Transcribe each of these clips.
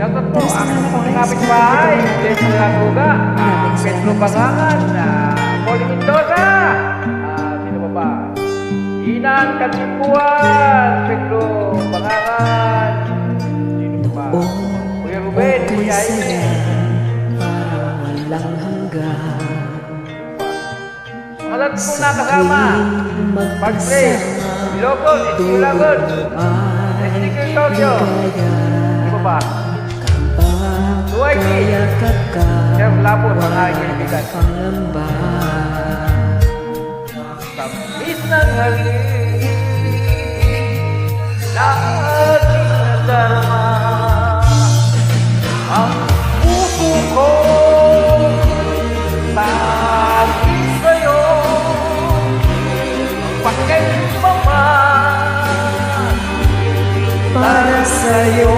Shoutout po, aking pong kapitbahay, Glenn Laguga, Pedro Bangangan, Pauline Mendoza, sino ba ba? Inan Katipuan, Pedro Bangangan, sino ba ba? Kuya Ruben, Kuya Aime, walang hanggan. Malat po nakasama, Pag-Pray, Bilogod, Isiulagon, Estigil Tokyo, sino ba ba? Suwaiki, Sir Lapos, ang aking kaibigan. Tamis ng hangin, laging nadarama ang puso ko, sabi sa'yo, pagkaimaman, para sa'yo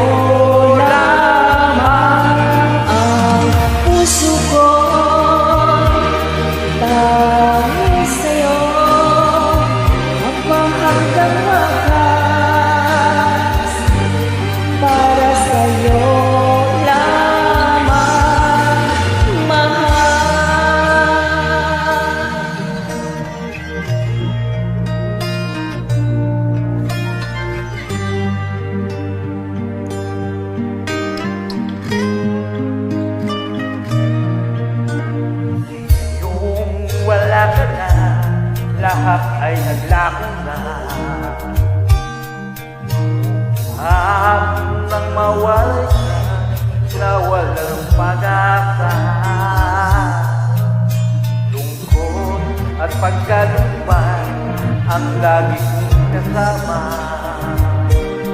lamang Ang puso ko dahil sa'yo hanggang wakas, para sa'yo lamang mahal. Yung wala ka na, lahat ay naglako na. Nang mawalay ka, na walang pag-asa. Lungkot at pagkalumpan ang lagi kong kasama.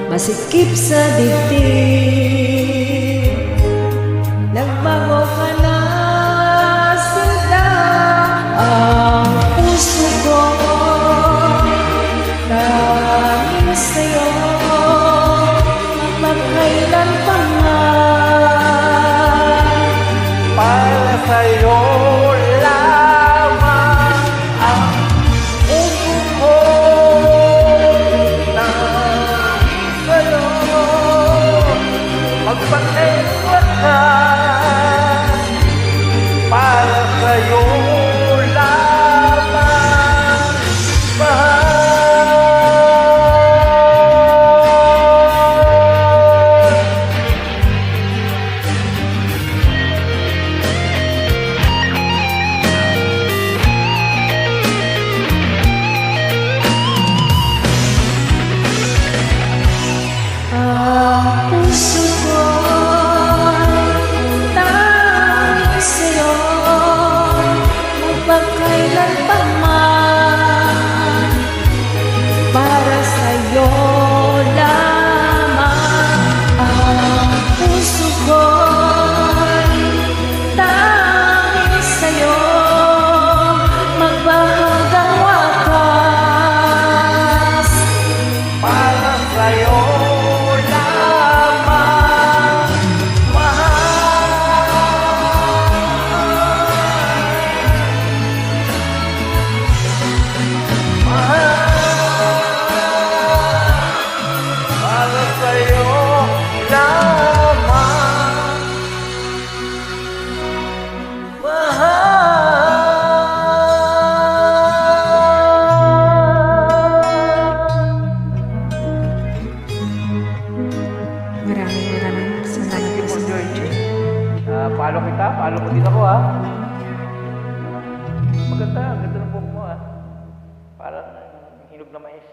Masikip sa dibdib, nagbago ka na sinta. Ang puso ko dahil sa'yo magkailan pa man. Para sa'yo lamang ang puso ko, nangis sa'yo, magpatengkot ka. Para sa'yo lamang, mahal. Ang puso ko dahil sa'yo magpagkailan pa man. Para sa'yo lamang. Ang puso ko dahil sa'yo maghahanggang wakas. Para sa'yo lamang, para sa'yo lamang, Maraming salamat po sa Palo kita, palo mo din ako ha. Maganda, ang ganda ng buhok mo ha. Parang hinog na mais.